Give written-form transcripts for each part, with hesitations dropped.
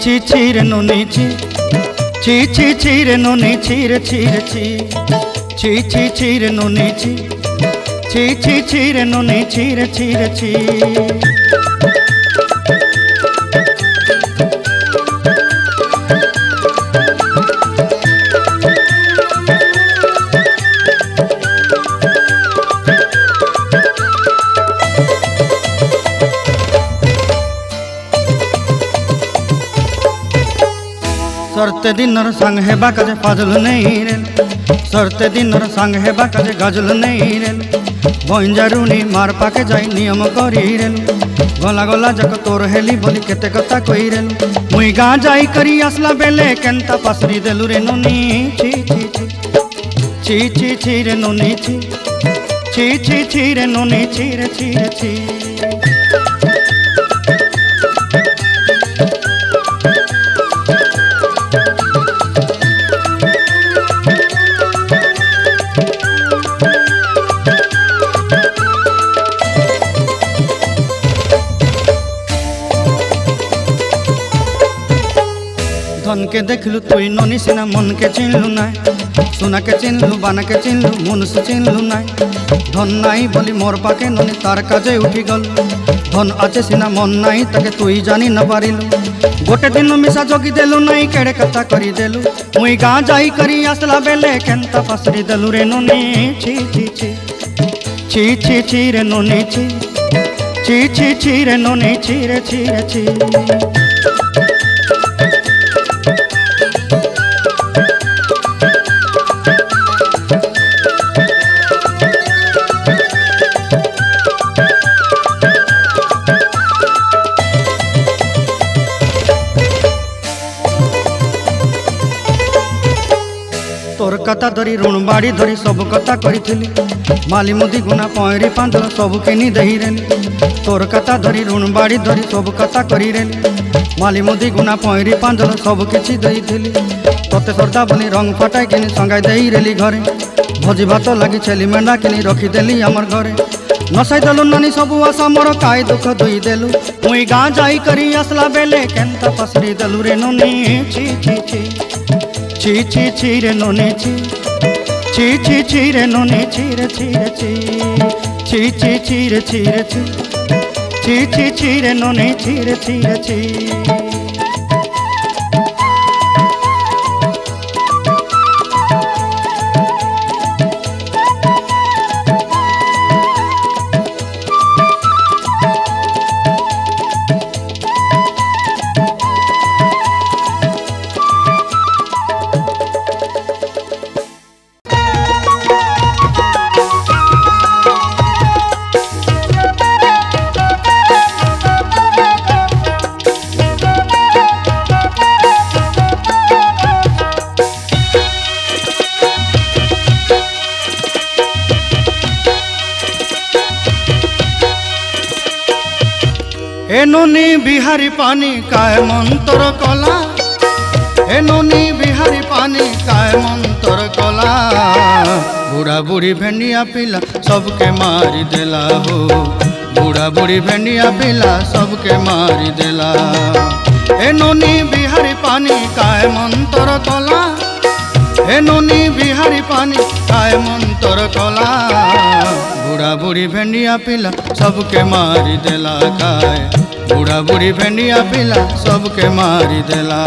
ची ची रे नोनी ची ची रे नोनी ची रे ची रे ची ची रे नोनी ची ची रे नोनी ची रे ची रे ची। सरते दिनर संग हे बाकाजे फाजल नहीं रे सरते दिनर संग हे बाकाजे गाजल नहीं रे भंजारुनी मार पाके जाई नियम करी रे गला गला जक तोर हेली बोली केते कथा कई रे मुई गाँ जाई करी आसला बेले केंता पासरी देलु रे नोनी ची ची ची ची ची रे नोनी ची रे नोनी ची रे ची रे ची। धन के देखलु तुई नोनी सिना मन के चिन्हलु ना सुना के चिन्हलु बाना के चिन्हलु मन से चिन्हलु ना धन नाई बोली मोर पाके नोनी तार काजे उठी गल धन आचे सिना मन नाई ताके तुई जानी न पारिलु गोटे दिन मिसा जोगी देलु नाई केड़े कथा करी देलु मुई गाँ जाई करी आसला बेले केंता फासरी देलु रे नोनी ची ची ची ची ची रे नोनी ची रे नोनी ची रे ची रे ची। तोर कथा धरी ऋण बाड़ी धरी सब कथा करी माली मुदी गुना पहरी पांदल सब किनी दही रेली तोर कथा धरी ऋण बाड़ी धरी सब कथा करी रेली माली मुदी गुना पहरी पांदल सब किछि दही थी तोते सरदा बनी रंग फटाई किनी संगाई दही रेली घरे भोजी भात लगी छेली मेंढा किनी रखीदेली आमर घरे नसाई देलु नानी सबू आशा मोर काई दुख दुई देलु मुई गाँ जाई करी आसला बेले केंता पसरी देलु रे नोनी ची ची रे नोनी ची रे नोनी ची रे ची रे ची रे ची रे ची रे नोनी ची रे ची रे ची। ए नोनी बिहारी पानी काय मंतर कला ए नोनी बिहारी पानी काय मंतर कला बूढ़ा बूढ़ी भेंडिया पिला सबके मारी देला हो बूढ़ा बूढ़ी भेंडिया पिला सबके मारी देला। ए नोनी बिहारी पानी काय मंतर कला ए नोनी बिहारी पानी काय मंतर कला बूढ़ा बूढ़ी भेंडिया पिला सबके मारी देला काय बूढ़ा बूढ़ी भेंडिया पिला सबके मारी देला।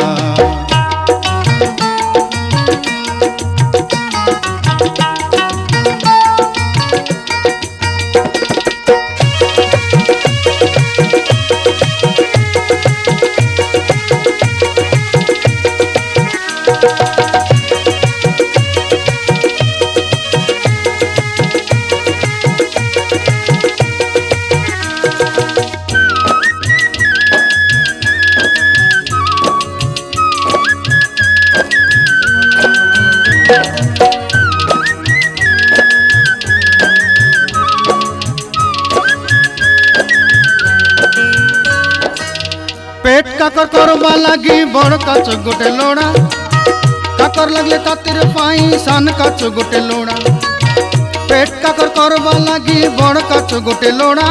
पेट काकर करवा लगी बड़ काच गोटे लोड़ा काकर लगले तातिर पाई सान काच गोटे लोड़ा पेट काकर करवा लगी बड़ काच गोटे लोड़ा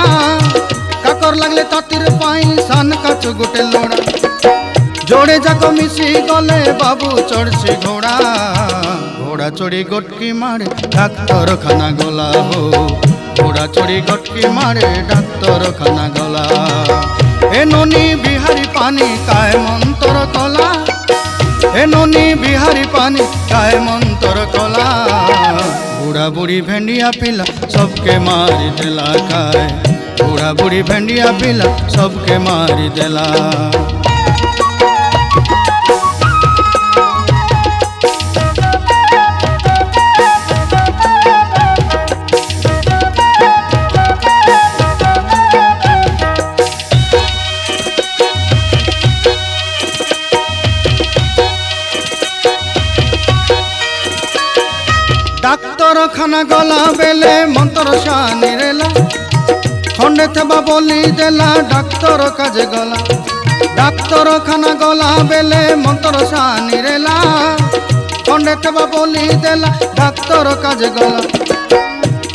काकर लगले तातिर पाई सान काच गोटे लोड़ा जोड़े जाक मिसी गले बाबू चढ़सी घोड़ा घोड़ा चढ़ी गटकी मारे डाक्तर खाना गला हो घोड़ा चढ़ी गटकी मारे डाक्तर खाना गला ए ननी बिहारी पानी काय मंतर कला ए ननी बिहारी पानी काय मंतर कला बूढ़ा बूढ़ी भेंडिया पिला सबके मारी देला काय बूढ़ा बूढ़ी भेंडिया पिला सबके मारी देला। डाक्तर खाना गला बेले मंत्र शानी रेला खंडे थेबा बोली देला डाक्तर काजे गला डाक्तर खाना गला बेले मंत्र शानी रेला खंडे थेबा बोली देला डाक्तर काजे गला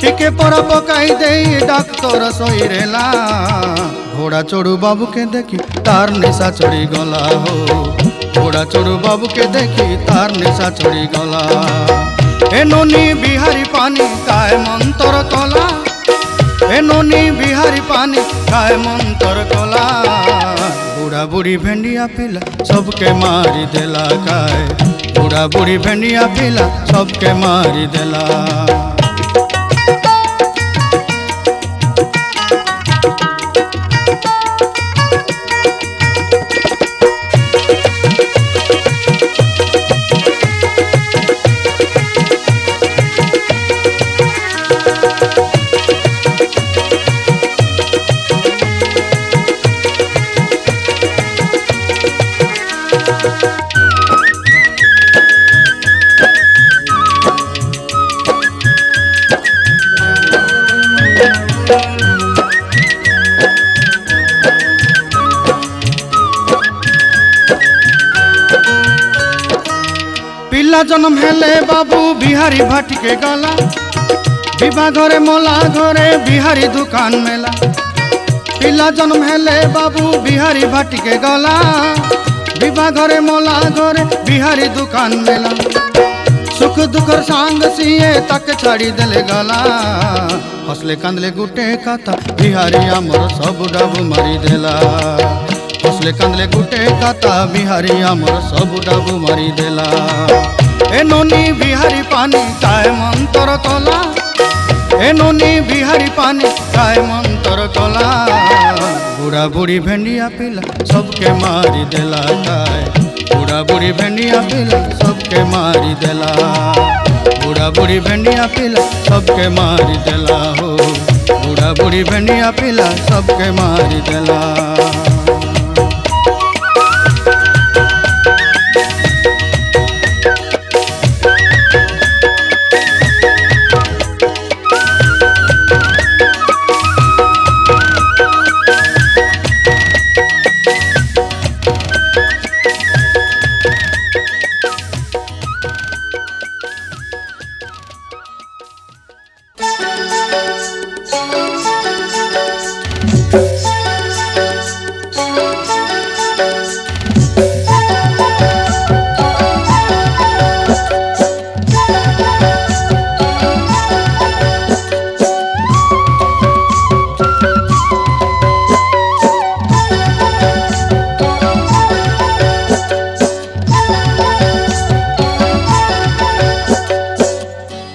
टिके पड़ा पकाई दे डाक्तर सोई रेला घोड़ा चढ़ू बाबू के देखी तार निशा चढ़ी गला हो घोड़ा चढ़ू बाबू के देखी तार निशा चढ़ी गला ए ननी बिहारी पानी काय मंतर कला ए ननी बिहारी पानी काय मंतर कला बूढ़ा बूढ़ी भेंडिया पिला सबके मारी देला काय बूढ़ा बूढ़ी भेंडिया पिला सबके मारी देला। पिला जन्म हेले बाबू बिहारी भाटी के गला विवाह घरे मोला घरे बिहारी दुकान मेला पिला जन्म हेले बाबू बिहारी भाटी के गला विवाह घरे मोला घरे बिहारी दुकान मेला सुख दुखर सांग सिए तक छाड़ी देले गला हसले कांदले गुटे काता बिहारी आमर सब डाबू मारी देला हसले कांदले गुटे काता बिहारी आमर सब डाबू मारी देला ए ननी बिहारी पानी काय मंतर कला ए ननी बिहारी पानी काय मंतर कला बूढ़ा बूढ़ी भेंडिया पिला सबके मारी देला काय बूढ़ा बूढ़ी भेंडिया पिला सबके मारी देला बूढ़ा बूढ़ी भेंडिया पिला सबके मारी देला हो बूढ़ा बूढ़ी भेंडिया पिला सबके मारी देला।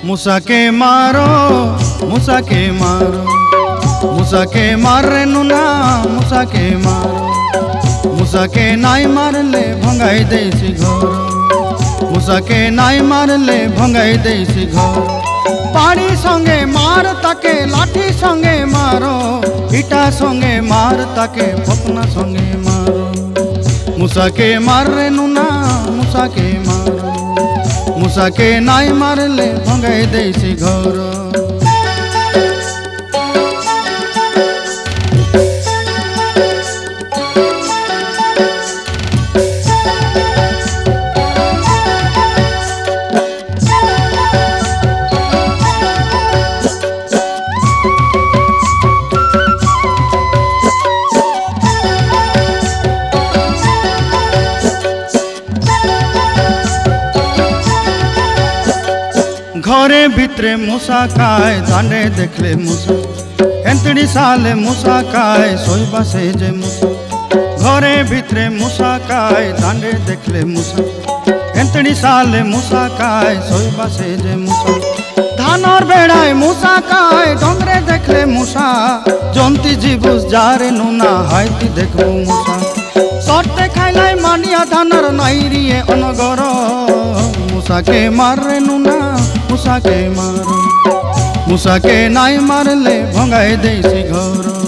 मूसा के मारो मूसा के मारो मूसा के मार रे नुना मूसा के मारो मूसा के नाई मार ले भंगाई देसी घर मूसा के नाई मार ले भंगाई देसी घर पानी संगे मार ताके लाठी संगे मारो इटा संगे मार ताके फपना संगे मारो मूसा के मार रे नुना मूसा के मारो मूसा के नाई मार ले भंगाई देसी घर। घरे भितरे मूसा खाए दांडे देखले मूसा एंतड़ी साले मूसा खाए शोइबा से जे मूसा घरे भितरे मूसा खाए दांडे देखले मूसा एंतड़ी साले मूसा खाए शोइबा से जे मूसा धानर बेड़ाय मूसा खाए डोंगरे देखले मूसा जंती जीबुस जारे नुना हाइती देखबो मूसा सट्टे खाइलाई मानिया धानर नाइरिए अनगर मूसा के मारे नुना मूसा के मार मूसा के नाई मारले भंगाई देसी घर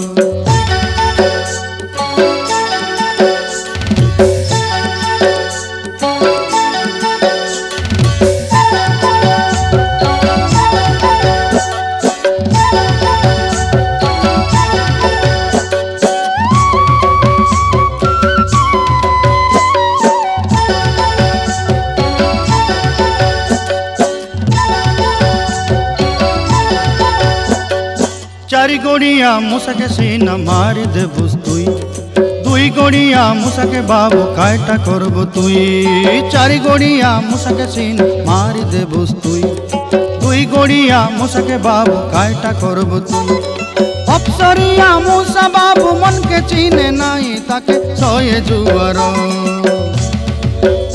चारि गोड़िया मूसा के सीना मारी देबुस तुई दुई गोड़िया मूसा के बाबू कायटा करबो तुई चारि गोड़िया मूसा के सीना मारी देबुस तुई दुई गोड़िया मूसा के बाबू कायटा करबो तुई अफसरिया मूसा बाबू मन के चीने नाई ताके सोये जुआर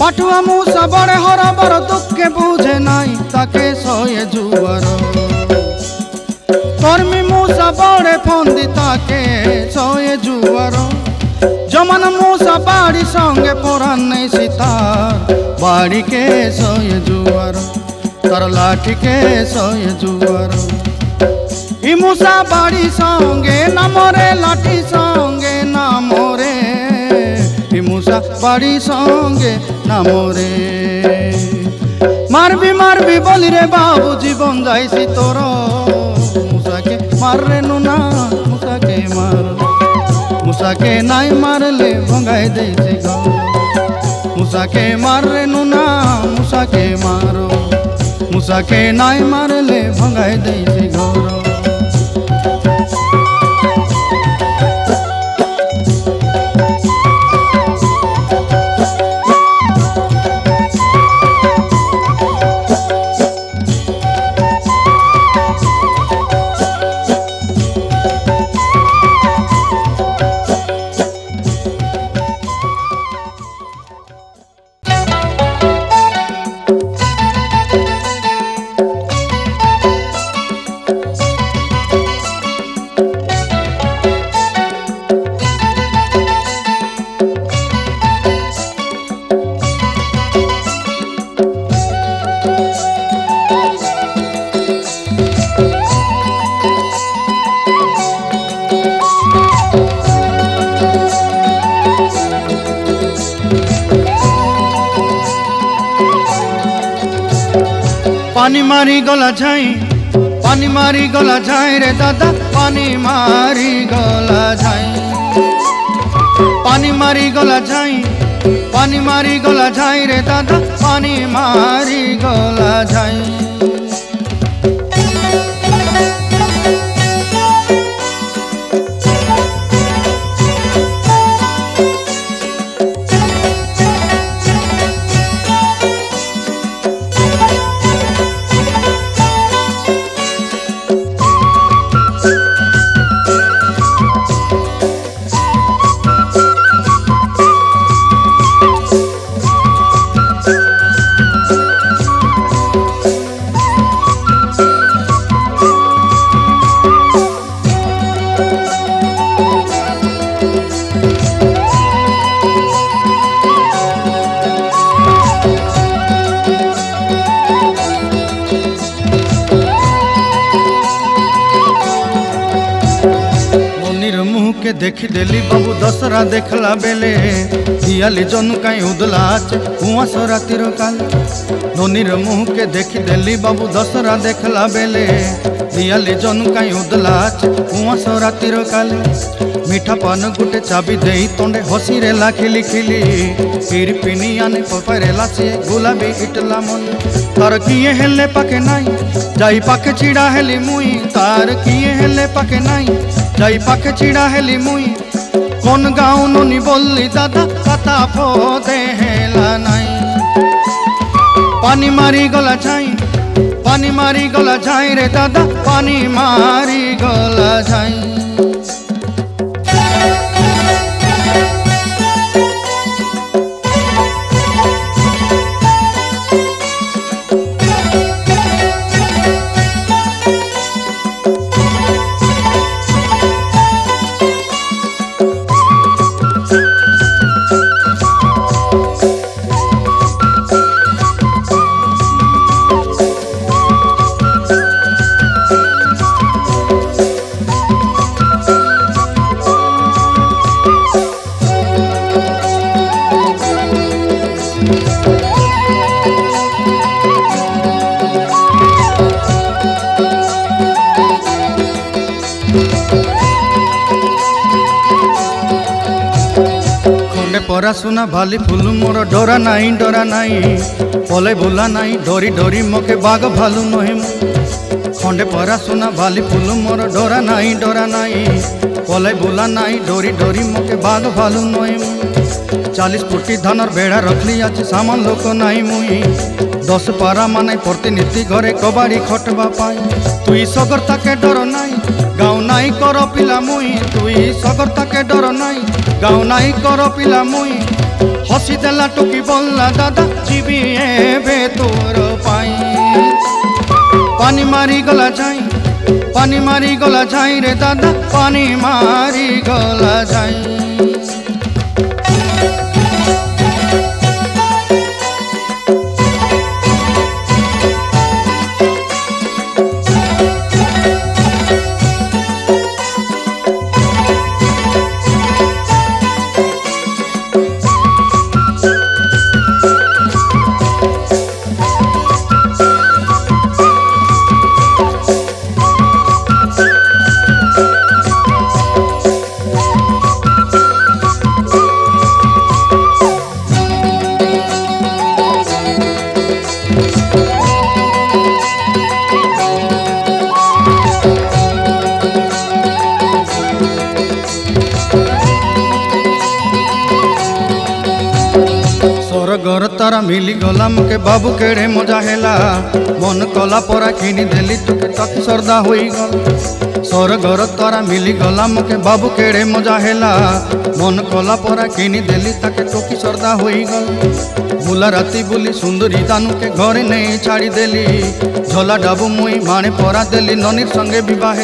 पाठुआ मूसा बड़े हरबर दुख के बुझे नाई ताके सोये जुआर कर्मी मूसा बड़े फंदी ताके सोये जुआर जमान मूसा बाड़ी संगे पुरान नहीं सितार बाड़ी के सोये जुआर तर लाठी के सोये जुआर ई मूसा बाड़ी संगे ना मोरे लाठी संगे ना मोरे ई मूसा बाड़ी संगे ना मोरे मारबी बोली रे बाबू जीवन जाइसी तोर मूसा के मार रे नुना मूसा के नाई मारले भंगाई देसी घर मूसा के मार रे नुना मूसा के मारो मूसा के नाई मारले भंगाई देसी घर पानी मारी गला जाई रे दादा पानी मारी गला जाई पानी मारी गला जाई रे दादा पानी मारी गला जाई के देखी देली बाबू दसरा देखला बेले दियाली जनु कहीं उदलाच हुआ सो रातिर काले नोनीर मुँह के देखी देली बाबू दसरा देखला बेले दियाली जनु कहीं उदलाच हुआ सो रातिर काले मीठा पान गुटे चाबी दे तोंडे हसी रे लाखिली खिली पीर पिनी आने पपरे लासी गुलाबी इटला मन तार किए हेले पाके नाई जाई पाके चिड़ा हेली मुई तार किए हेले पाके नाई जाई पाके चिड़ा हेली मुई कोन गाँव नोनी बोली दादा कथा पोदे हेला नाई पानी मारी गला पानी मारी गला झाई रे दादा पानी मारी गला झाई। परा सुना भाली फूल मोर डरा नाई पले भूला नाई डरी डरी मोके बाग भालू नहे। खंडे परा सुना भाली फूल मोर डरा नाई पले भूला नाई डरी डरी मोके बाग भालू नहे। 40 फुटी धानर बेड़ा रखली आज सामान लोक नाई मुई 10 पारा माने प्रतिनिधि घरे कबाड़ी खटवा पाई। तुई सगरता के डर नाई गाँव नाई कर पिला मुई तुई सगरता के डर नाई गाँव नाई कर पिला मुई। हसी देला टुकी बोलला दादा जीवी एबे तोर पाई। पानी मारी गला जाई पानी मारी गला जाई रे दादा पानी मारी गला जाई। घर तारा मिली गला मुके बाबू केड़े मजा हेला मन कला परा किनी देली तुके तक सरदा होई गल। सर घर तारा मिली गला मुके बाबू केड़े मजा हेला मन कला परा किनी देली ताके टोकी सरदा होई गल। बुला राती बुली सुंदरी दानू के घरे नहीं छाड़ी देली झोला डाबू मुई माने परा देली ननीर संगे विवाह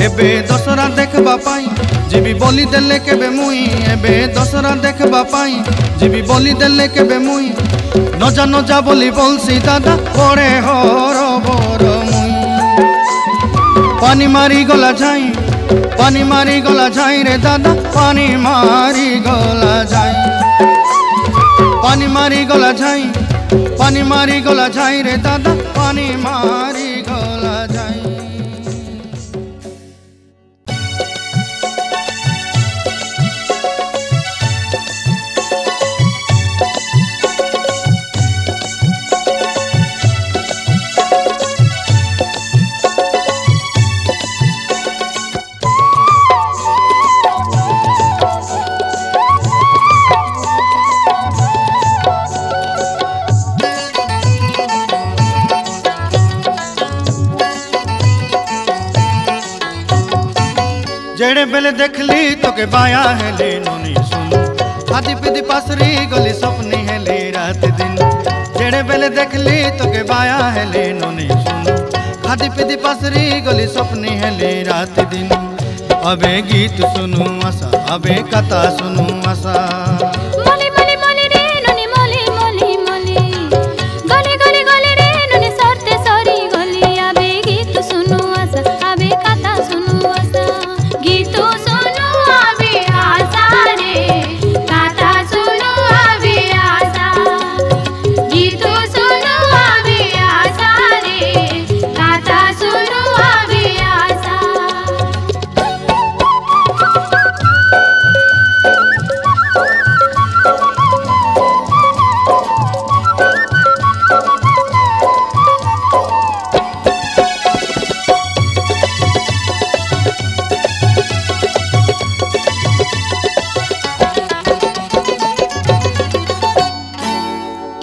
एबे दशरा देखबा पाई जीवी बोली देले केबे मुई एबे दशरा देखबा पाई जीवी बोली देले केबे मुई। नजा नजा बोली बोलसी दादा पड़े हर बर मुई। पानी मारी गला जाई पानी मारी गला जाई रे दादा पानी मारी गला जाई। पानी मारी गला जाई पानी मारी गला जाई रे दादा पानी मारी गला जाई। जेड़े बेले देखली तो के बाया है ले नोनी सुन खादी पीदी पासरी गली सपनी है ले रात दिन। जेड़े बेले देखली तो के बाया है ले नोनी सुन खादी पीदी पासरी गली सपनी है ले रात दिन। अबे गीत सुनू आशा अबे कथा सुनू आशा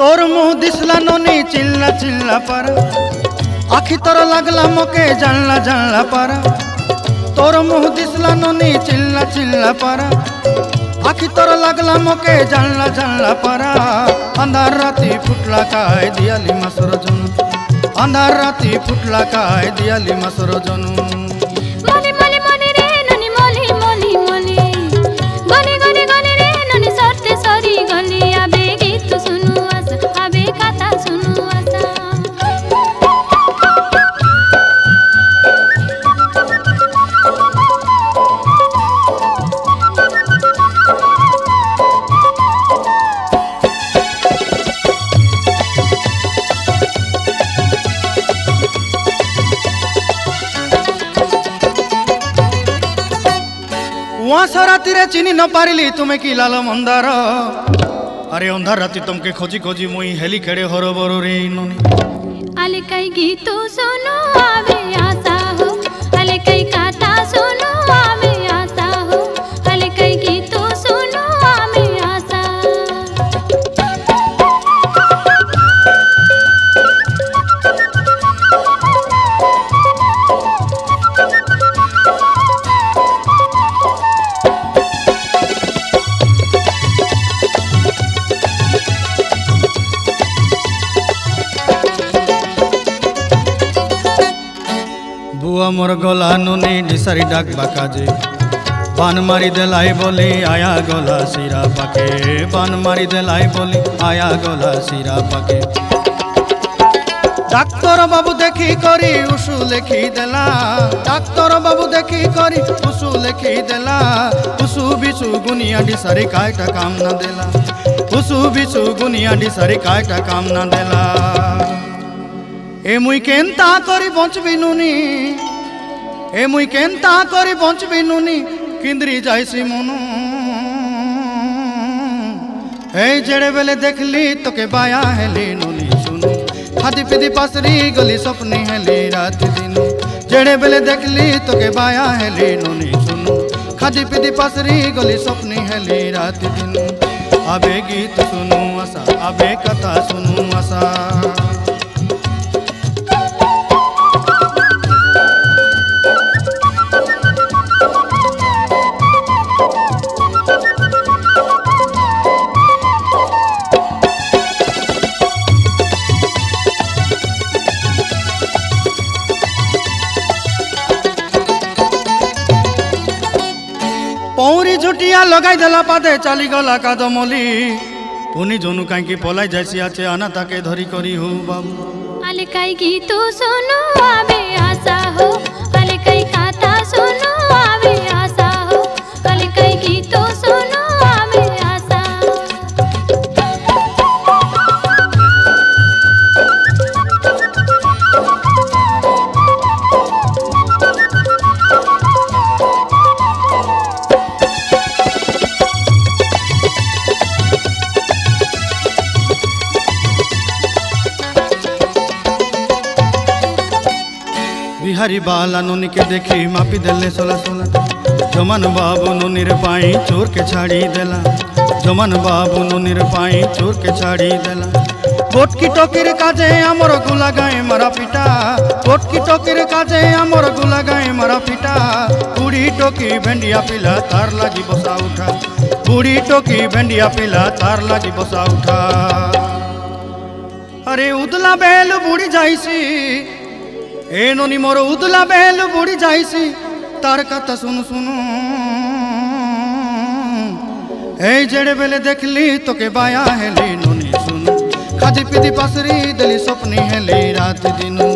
तोर मुँह दिसला नोनी चिल्ला चिल्ला पर आखि तोर लगला मोके जानला जानला पारा तोर मुह दिसला नोनी चिल्ला चिल्ला पारा आखि तोर लगला मोके जानला जानला पारा अंधार राती फुटला काय दियाली मासर जनू अंधार राती फुटला काय दियाली मासर जनू मोली मोली मोली रे ननी मोली मोली मोली गली गली गली रे ननी सरते सरी गली आबे गीत सुनु आसा आबे कथा सुनु आसा वहाँ राति रे चिनी न पारिली तुम्हें कि लाल मंदार अरे अंधार राति तुमके खोजी खोजी मुई हेली खेड़े हरो बरो रे इनोनी आले कई गीत सुनो आवे आसा हो आले कई कथा सुनो आवे आसा हो आले कई गीत सुनो आवे आसा बुआ मोर गला नुनी डिसारी डाक बाकाजे बान मारी देलाई बोली आया गला सिरा पाके बान मारी देलाई बोली आया गला सिरा पाके डाक्तर बाबू देखी करी उषु लेखी देला डाक्तर बाबू देखी करी उषु लेखी देला उषु बिसु गुनिया डिसारी कायटा काम ना देला उषु बिसु गुनिया डिसारी कायटा काम ना देला ए मुई केनता करी बंचबी नुनी ए मुई केनता करी बंचबी नुनी किंद्री जाइसी मनु ए जेड़े बेले देखली तोके बाया हेली नुनी सुनु खादी पीदी पासरी गली सपनी हेली रात दिनु जेड़े बेले देखली तोके बाया हेली नुनी सुनु खादी पीदी पासरी गली सपनी हेली रात दिनु आबे गीत सुनु आसा आबे कथा सुनु आसा पौरी झुटिया लगाई देला पादे चली गला कादमली पुनी जोनु काई पलाई जाइसी आचे आना ताके धरी करी हो बाबू आले कई गीत सुनो आवे आसा हो आले कई कथा सुनो आवे आसा हो आले कई गीत सुनो आवे आसा बिहारी बाला नुनी के देखी मापी देले सोला सोला जमन बाबू नुनी रे पाई चोर के छाड़ी देला जमन बाबू नुनी रे पाई चोर के छाड़ी देला बोटकी टोकीर काजे आमर गुला गाए मारा पिटा बोटकी टोकीर काजे आमर गुला गाए मारा पिटा बुढ़ी टोकी भेंडिया पिला तार लागी बसा उठा बुढ़ी टोकी भेंडिया पिला तार लागी बसा उठा अरे उदला बेल बुढ़ी जाइसी ए नोनी मोर उदला बेल बुढ़ी जाइसी तार कथा सुनु सुनु ए जेड़े बेले देखली तोके बाया हेली नोनी सुनु खादी पीदी पासरी दली सपनी हेली रात दिनु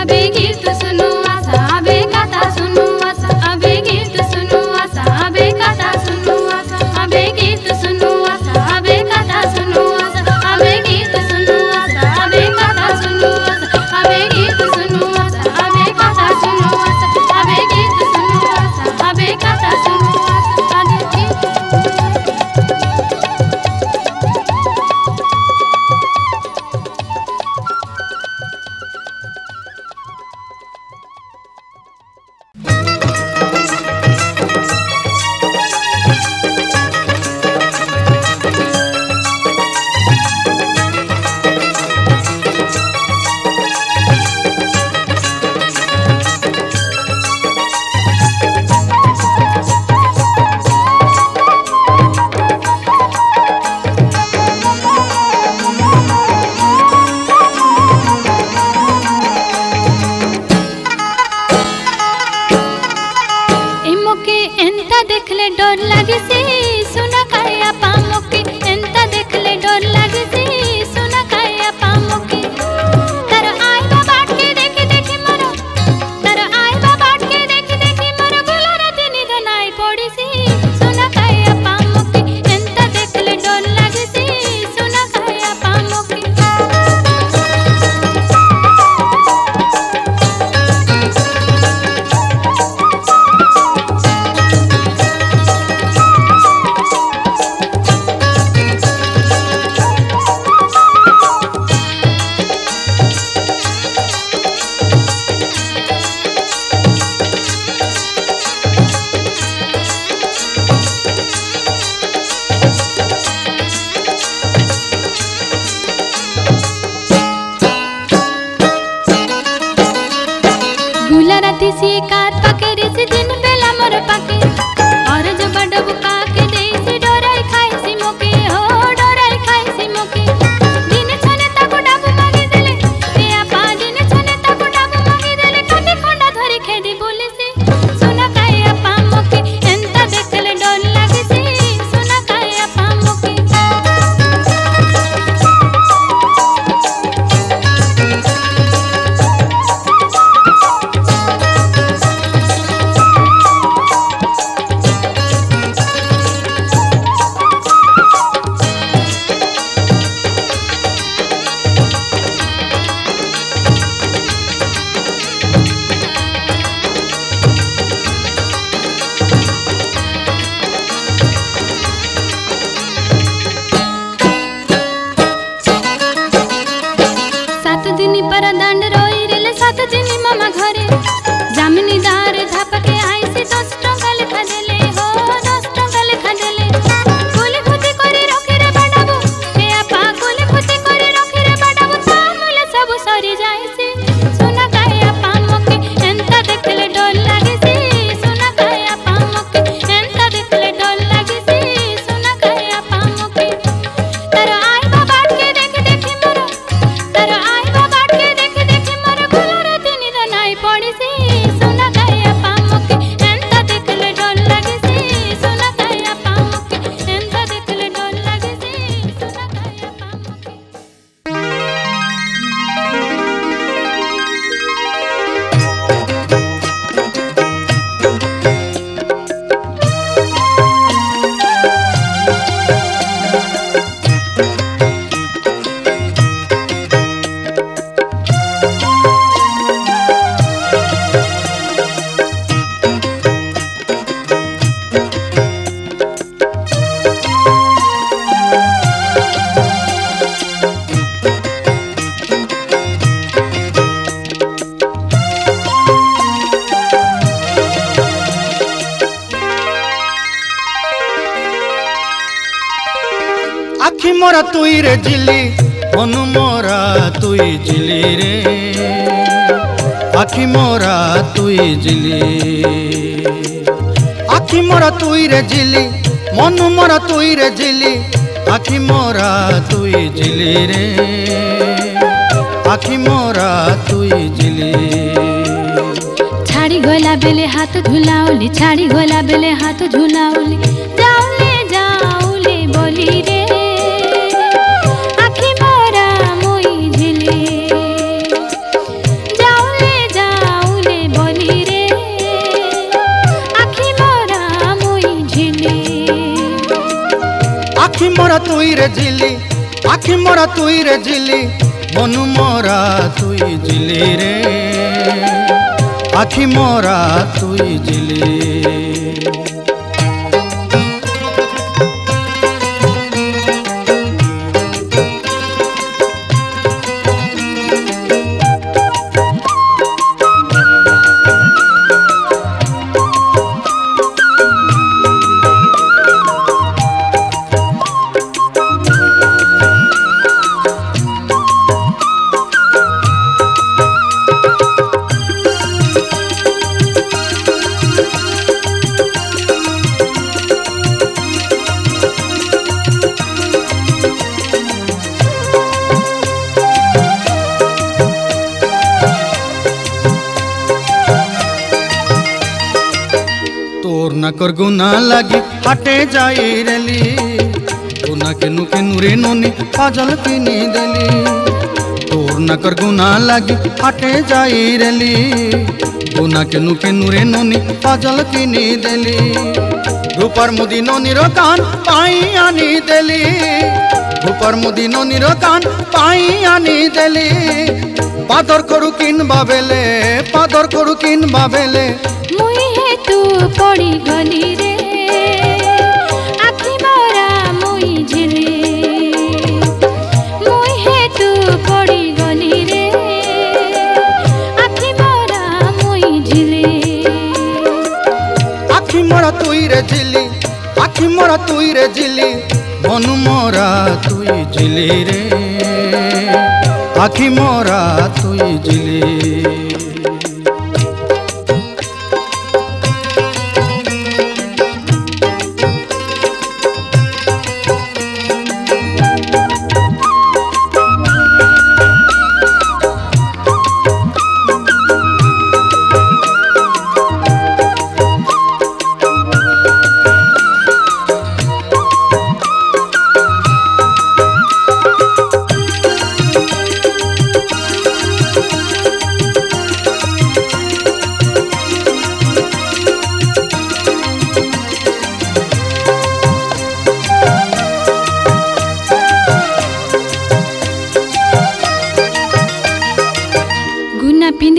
आबे गीत सुनो आसा आबे कथा सुनो आसा आबे गीत सुनो आसा आबे कथा सुनो आसा आबे गीत सुनो आसा आबे कथा सुनो आसा आबे गीत सुनो आसा आबे कथा सुनो आसा आबे गीत सुनो आसा आबे कथा सुनो आसा आबे गीत सुनो आसा आबे कथा सुनो आसा आबे गीत सी कार पाके रे से दिन बेला मोर पाके और जो बड़ बुका के दे सी डोराई खाई सी मोके हो डोराई खाई सी मोके दिन छने ताको डाबू मागी देले ए आपा दिन छने ताको डाबू मागी देले काटी खंडा धरी खेदी बोले से सुना काए आपा मोके एंता देखले डर लागे से सुना काए आपा मोके पर दांड रोई रेले 7 दिन मामा घरे जामिनी दार धाप के आई से 10 टंका लिखा देले हो 10 टंका लिखा देले कोली खुदी करी रखी रे बाडाबू ए आपा कोली खुदी करी रखी रे बाडाबू तामुले सब सरी जाई से सुना काए आपा मोके एंता देखले डर लागे से सुना काए आपा मोके एंता देखले डर लागे से सुना काए आपा मोके तारा आई बाबा के देख मोर तारा आई बाबा पड़ी से सुना काए आपा मोके एंता देखले डर लागे से सुना काए आपा मोके एंता देखले डर लागे से सुना काए आपा मोके आखि मोरा तुई रे जिली मनु मोरा तुई जिली रे आखि मोरा तुई जिली आखि मोरा तुई रे जिली मनु मोरा तुई रे जिली आखि मोरा तुई जिली रे आखि मोरा तुई जिली छाड़ी गोला बेले हाथ झुलाउली छाड़ी गोला बेले हाथ झुलाउली जाऊले जाऊले बोली रे आखि मोरा मोई झिले जाऊले जाऊले बोली रे आखि मोरा मोई झिले आखि मोरा तुई रे जिली आखि मोरा तुई रे जिली मनु मोरा तुई जिली रे आखि मोरा तुई जिली तोर न कर गुना लगी हटे जाई रेली गुना के नुरे नोनी पाजल किनी देली तोर न कर गुना लगी हटे जाई रेली गुना के नुरे नोनी पाजल किनी देली रूपर मुदी नोनी रो कान पाई आनी देली रूपर मुदी नोनी रो कान पाई आनी देली पादर करू किन बाबेले मुई हे तू पड़ी गली रे आखि मोरा मुई झिले मुई हे तू पड़ी गली रे आखि मोरा मुई झिले आखि मोरा तुई रे जिली आखि मोरा तुई रे जिली मनु मोरा तुई जिली रे आखि मोरा तुई जिली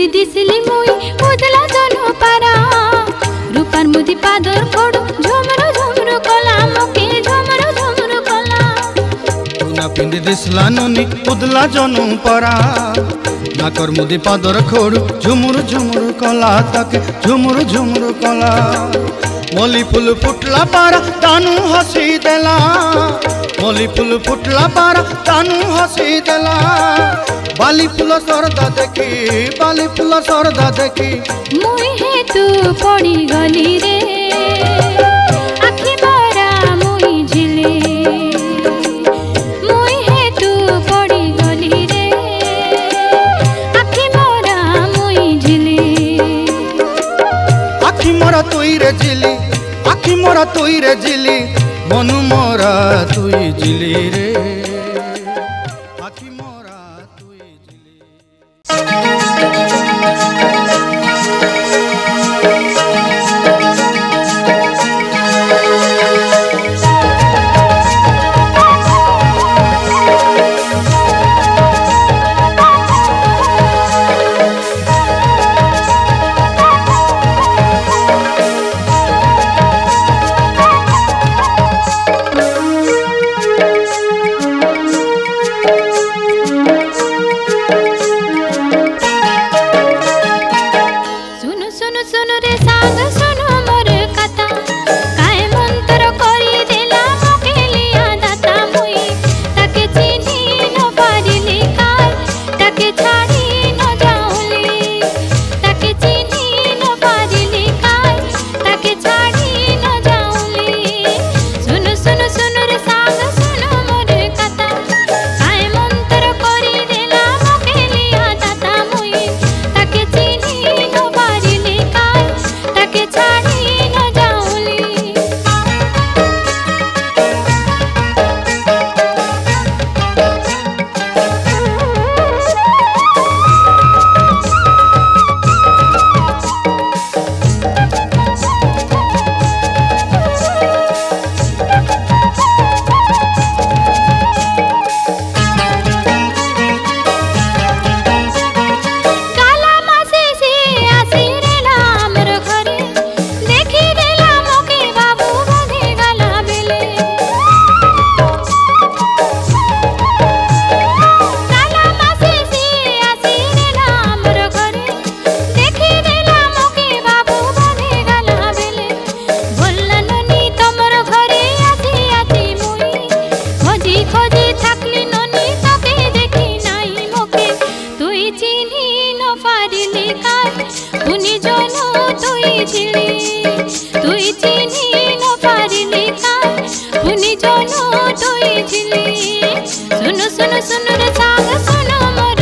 পিন্দি দিছিলি মুই উদলা জনু পারা রূপার মুদি পাদর খড়ু ঝুমরু ঝুমরু কলা মকে ঝুমরু ঝুমরু কলা না পিন্দি দিছলা ননি উদলা জনু পারা নাকর মুদি পাদর খড়ু ঝুমুর ঝুমুর কলা তাকে ঝুমুর ঝুমুর কলা মলি ফুল ফুটলা পারা তানু হসি দেলা মলি ফুল ফুটলা পারা তানু হসি দেলা বালি ফুল সরদা দেখি বালি ফুল সরদা দেখি মুই হেতু পড়ি গলি রে আখি মরা মুই ঝিলে মুই হেতু পড়ি গলি রে আখি মরা মুই ঝিলে আখি মরা তুই রে ঝিলি আখি মরা তুই রে ঝিলি মনু মরা তুই ঝিলি রে আখি মরা তুই ঝিলি सुनो सुनो सुनो रे साग सुनो मोर